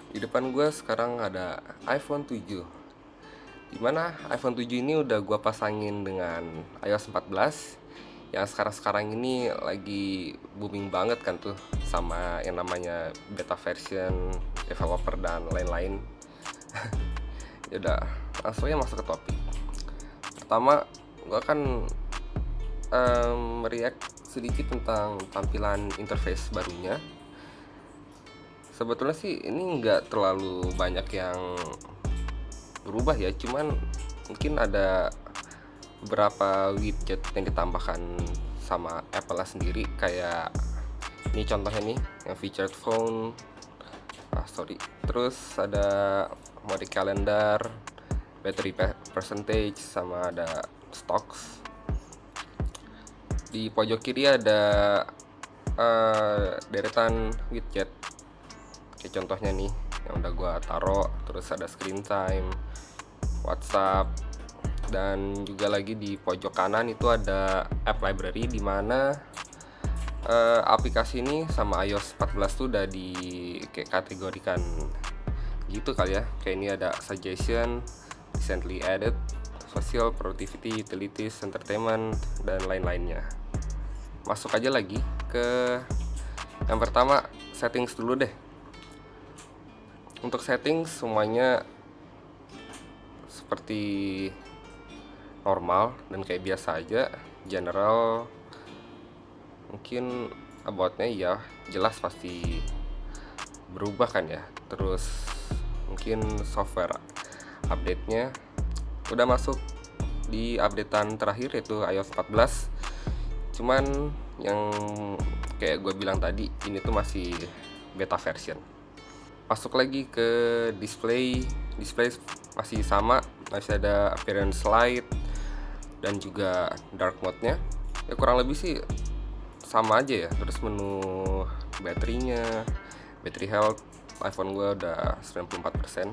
Di depan gue sekarang ada iPhone 7. Dimana iPhone 7 ini udah gue pasangin dengan iOS 14 yang sekarang-sekarang ini lagi booming banget kan tuh, sama yang namanya beta version, developer dan lain-lain. Ya udah, langsung aja masuk ke topik. Pertama, gue akan react sedikit tentang tampilan interface barunya. Sebetulnya sih ini nggak terlalu banyak yang berubah ya, cuman mungkin ada beberapa widget yang ditambahkan sama Apple sendiri, kayak ini contohnya nih yang featured phone, terus ada mode calendar, battery percentage, sama ada stocks. Di pojok kiri ada deretan widget kayak contohnya nih yang udah gua taro, terus ada screen time, WhatsApp, dan juga lagi di pojok kanan itu ada app library, di mana aplikasi ini sama iOS 14 tuh udah di kayak kategorikan gitu kali ya. Kayak ini ada suggestion, recently added, social, productivity, utilities, entertainment, dan lain-lainnya. Masuk aja lagi ke yang pertama, settings dulu deh. Untuk settings semuanya seperti normal dan kayak biasa aja. General, mungkin about-nya ya jelas pasti berubah kan ya. Terus mungkin software update-nya udah masuk di updatean terakhir yaitu iOS 14. Cuman yang kayak gue bilang tadi, ini tuh masih beta version. Masuk lagi ke display masih sama, masih ada appearance light dan juga dark mode-nya. Ya kurang lebih sih sama aja ya. Terus menu baterainya, battery health, iPhone gue udah 94%.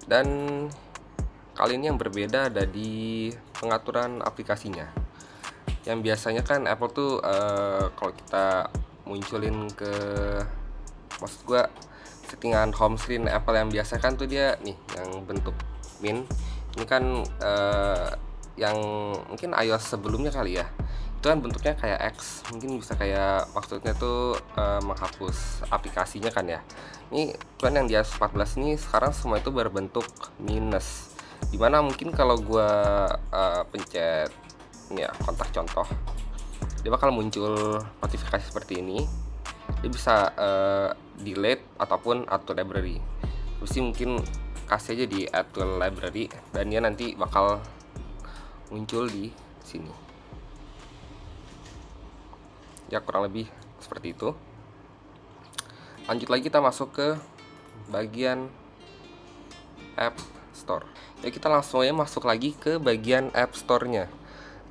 Dan kali ini yang berbeda ada di pengaturan aplikasinya. Yang biasanya kan Apple tuh kalau kita munculin ke, maksud gue, settingan home screen Apple yang biasa kan tuh dia nih yang bentuk min. Ini kan yang mungkin iOS sebelumnya kali ya, itu kan bentuknya kayak X. Mungkin bisa kayak maksudnya tuh menghapus aplikasinya kan ya. Ini kan yang di iOS 14 ini sekarang semua itu berbentuk minus, dimana mungkin kalau gue pencet ini ya, kontak contoh, dia bakal muncul notifikasi seperti ini. Dia bisa delete ataupun add to library. Terus sih mungkin kasih aja di add to library dan dia nanti bakal muncul di sini. Ya kurang lebih seperti itu. Lanjut lagi, kita masuk ke bagian App Store. Ya kita langsung aja masuk lagi ke bagian App Store-nya.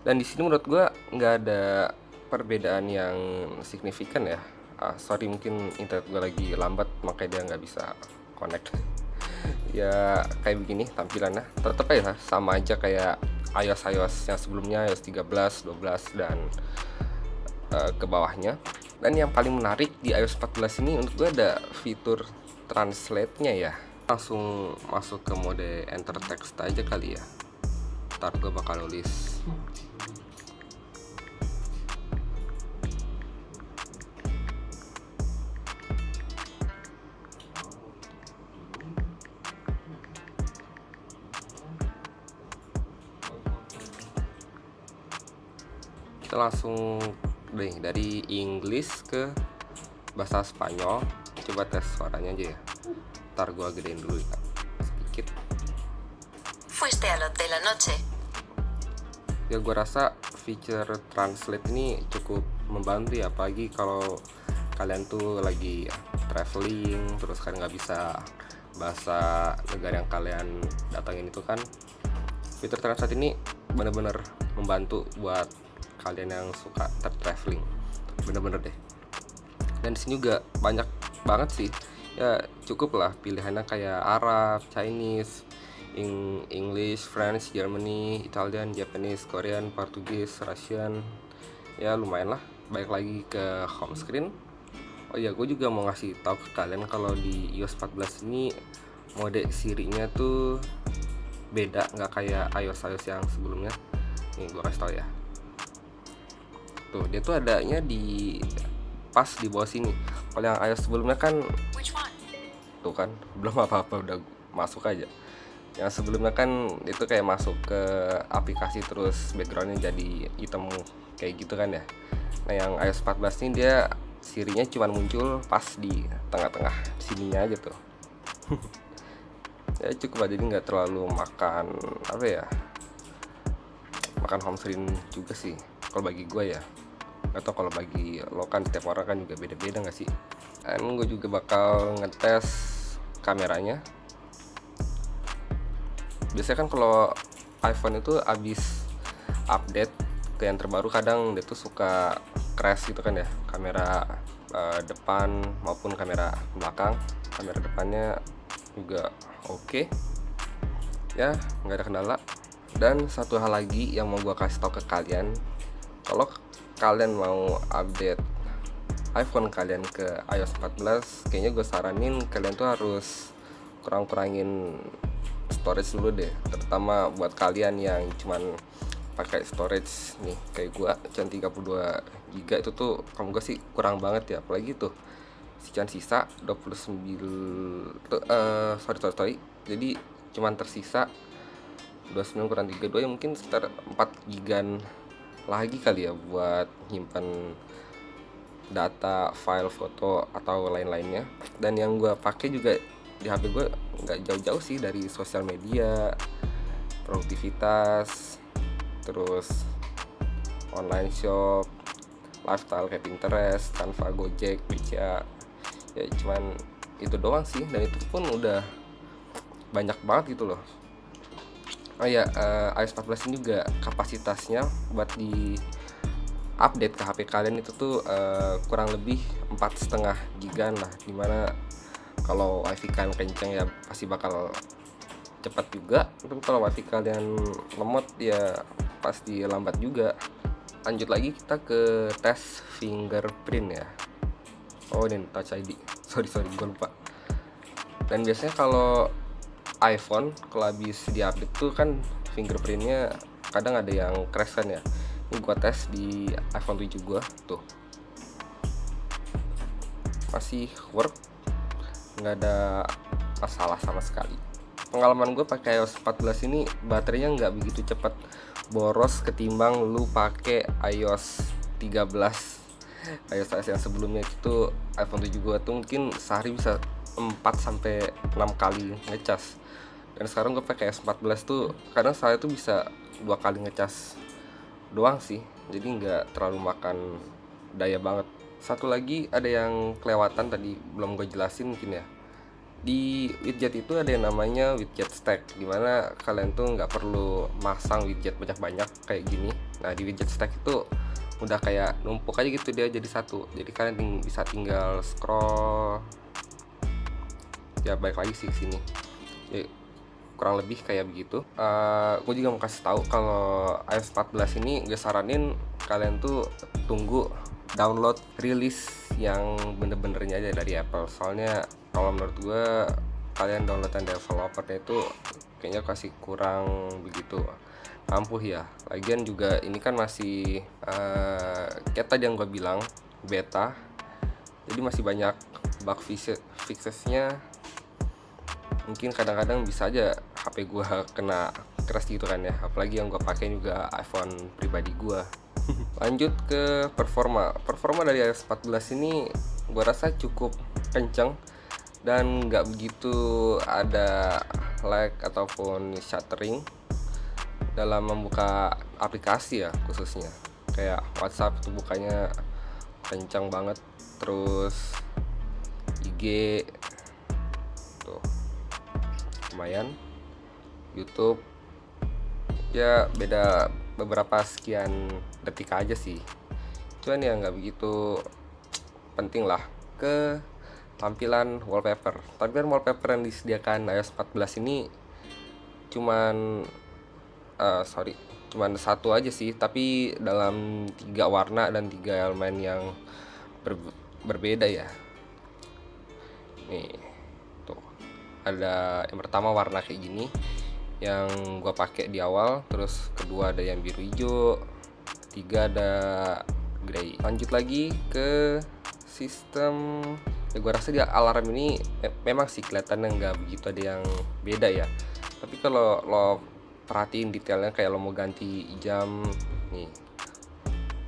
Dan di sini menurut gue nggak ada perbedaan yang signifikan ya. Sorry, mungkin internet gue lagi lambat makanya dia nggak bisa connect. Ya kayak begini tampilannya, tetap aja sama aja kayak iOS yang sebelumnya, iOS 13, 12 dan ke bawahnya. Dan yang paling menarik di iOS 14 ini untuk gue ada fitur translate-nya ya. Langsung masuk ke mode enter text aja kali ya. Ntar gue bakal nulis kita langsung deh dari English ke bahasa Spanyol. Coba tes suaranya aja ya. Ntar gue gedein dulu ya, sedikit. Fuiste al hotel anoche. Ya gue rasa feature translate ini cukup membantu ya, apalagi kalau kalian tuh lagi traveling terus kan nggak bisa bahasa negara yang kalian datangin itu kan. Fitur translate ini bener-bener membantu buat kalian yang suka traveling, bener-bener deh. Dan di sini juga banyak banget sih ya, cukup lah pilihannya kayak Arab, Chinese, English, French, Germany, Italian, Japanese, Korean, Portugis, Russian. Ya lumayan lah. Balik lagi ke home screen. Oh iya, gue juga mau ngasih tahu ke kalian kalau di iOS 14 ini mode Siri-nya tuh beda, nggak kayak iOS yang sebelumnya. Nih gue kasih tahu ya. Tuh, dia tuh adanya di pas di bawah sini. Kalau yang iOS sebelumnya kan tuh kan belum apa-apa udah masuk aja. Yang sebelumnya kan itu kayak masuk ke aplikasi terus backgroundnya jadi hitam kayak gitu kan ya. Nah yang iOS 14 ini dia Sirinya cuma muncul pas di tengah-tengah sininya aja tuh. Ya cukup aja, jadi nggak terlalu makan apa ya, makan home screen juga sih kalau bagi gue ya. Atau kalau bagi lo kan setiap orang kan juga beda-beda nggak sih. Dan gue juga bakal ngetes kameranya. Biasanya kan kalau iPhone itu abis update ke yang terbaru kadang dia tuh suka crash gitu kan ya, kamera depan maupun kamera belakang. Kamera depannya juga oke ya, nggak ada kendala. Dan satu hal lagi yang mau gue kasih tau ke kalian, kalau kalian mau update iPhone kalian ke iOS 14, kayaknya gue saranin kalian tuh harus kurang-kurangin storage dulu deh, terutama buat kalian yang cuman pakai storage nih kayak gua cuman 32 GB itu tuh kalau gue sih kurang banget ya. Apalagi tuh sekian sisa 29 tuh, sorry jadi cuman tersisa 29 kurang 32 ya mungkin sekitar 4 gigan lagi kali ya buat nyimpan data, file, foto atau lain-lainnya. Dan yang gue pakai juga di HP gue nggak jauh-jauh sih dari sosial media, produktivitas, terus online shop, lifestyle kayak Pinterest, Canva, Gojek, BCA. Ya cuman itu doang sih, dan itu pun udah banyak banget gitu loh. Oh ya, iOS 14 ini juga kapasitasnya buat di update ke HP kalian itu tuh kurang lebih 4,5 gigan lah, dimana kalau wifi kalian kenceng ya pasti bakal cepat juga. Tapi kalau wifi kalian lemot ya pasti lambat juga. Lanjut lagi kita ke tes fingerprint ya. Oh ini Touch ID, sorry gue lupa. Dan biasanya kalau iPhone kalau habis diupdate tuh kan fingerprintnya kadang ada yang crash kan ya. Ini gua tes di iPhone 7 gua tuh masih work, nggak ada masalah sama sekali. Pengalaman gue pakai iOS 14 ini baterainya nggak begitu cepat boros ketimbang lu pakai iOS 13. iOS yang sebelumnya itu iPhone 7 gue tuh mungkin sehari bisa 4-6 kali ngecas. Dan sekarang gue pakai iOS 14 tuh kadang saya tuh bisa 2 kali ngecas doang sih, jadi nggak terlalu makan daya banget. Satu lagi ada yang kelewatan tadi belum gue jelasin mungkin ya. Di widget itu ada yang namanya widget stack, dimana kalian tuh nggak perlu masang widget banyak-banyak kayak gini. Nah di widget stack itu udah kayak numpuk aja gitu dia jadi satu, jadi kalian bisa tinggal scroll ya, balik lagi sih sini ya, kurang lebih kayak begitu. Gue juga mau kasih tahu kalau iOS 14 ini gue saranin kalian tuh tunggu download rilis yang bener-benernya aja dari Apple. Soalnya kalau menurut gue kalian downloadan developernya itu kayaknya kasih kurang begitu ampuh ya. Lagian juga ini kan masih kayak tadi yang gue bilang beta, jadi masih banyak bug fixesnya. Mungkin kadang-kadang bisa aja HP gue kena crash gitu kan ya, apalagi yang gue pakai juga iPhone pribadi gue. Lanjut ke performa dari iOS 14 ini gue rasa cukup kenceng dan nggak begitu ada lag ataupun stuttering dalam membuka aplikasi ya, khususnya kayak WhatsApp itu bukanya kencang banget, terus IG tuh lumayan, YouTube ya beda beberapa sekian detik aja sih, cuman ya nggak begitu penting lah. Ke tampilan wallpaper yang disediakan iOS 14 ini cuman satu aja sih, tapi dalam 3 warna dan 3 elemen yang berbeda ya. Nih, tuh. Ada yang pertama warna kayak gini yang gua pakai di awal, terus kedua ada yang biru hijau, ketiga ada grey. Lanjut lagi ke sistem ya, gua rasa dia alarm ini memang sih kelihatannya nggak begitu ada yang beda ya, tapi kalau lo perhatiin detailnya kayak lo mau ganti jam nih,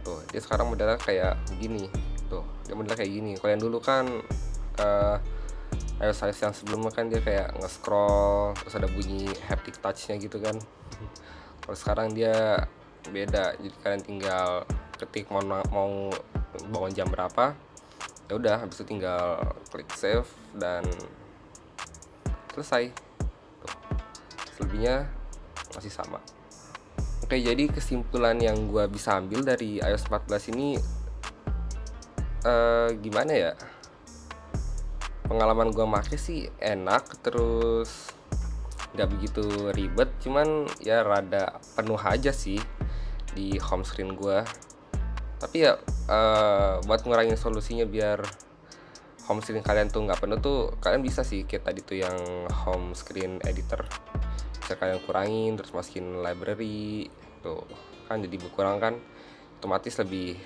tuh dia sekarang modelnya kayak gini. Tuh dia modelnya kayak gini. Kalau yang dulu kan iOS yang sebelumnya kan dia kayak nge-scroll terus ada bunyi haptic touch-nya gitu kan. Kalau sekarang dia beda, jadi kalian tinggal ketik mau bangun jam berapa, ya udah habis itu tinggal klik save dan selesai. Tuh, selebihnya masih sama. Oke, jadi kesimpulan yang gua bisa ambil dari iOS 14 ini gimana ya, pengalaman gua make sih enak, terus nggak begitu ribet, cuman ya rada penuh aja sih di home screen gua. Tapi ya buat ngurangin solusinya biar home screen kalian tuh nggak penuh tuh, kalian bisa sih kayak tadi tuh yang home screen editor, bisa kalian kurangin terus masukin library tuh kan, jadi berkurang kan, otomatis lebih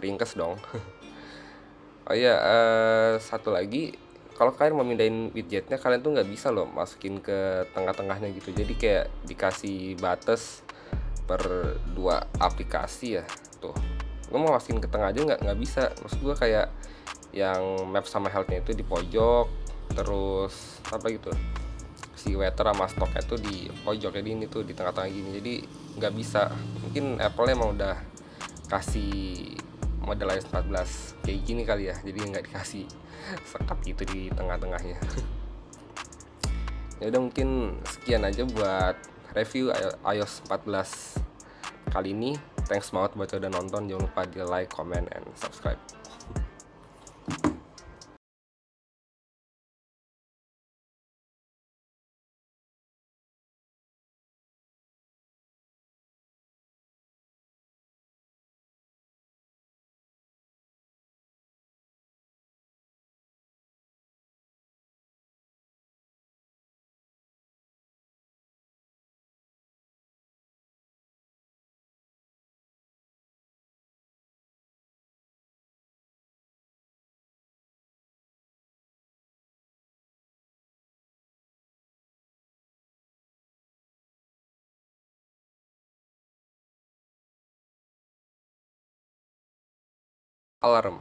ringkes dong. Oh iya, satu lagi, kalau kalian mau mindahin widgetnya, kalian tuh nggak bisa loh masukin ke tengah-tengahnya gitu. Jadi kayak dikasih batas per dua aplikasi ya. Tuh, gue mau masukin ke tengah aja nggak bisa. Maksud gue kayak yang map sama health-nya itu di pojok, terus apa gitu, si weather sama stoknya tuh di pojok, jadi ini tuh di tengah-tengah gini, jadi nggak bisa. Mungkin Apple emang udah kasih model iOS 14 kayak gini kali ya, jadi nggak dikasih sekat gitu di tengah-tengahnya. Ya udah, mungkin sekian aja buat review iOS 14 kali ini. Thanks banget buat udah nonton, jangan lupa di like, comment, and subscribe. Alarm.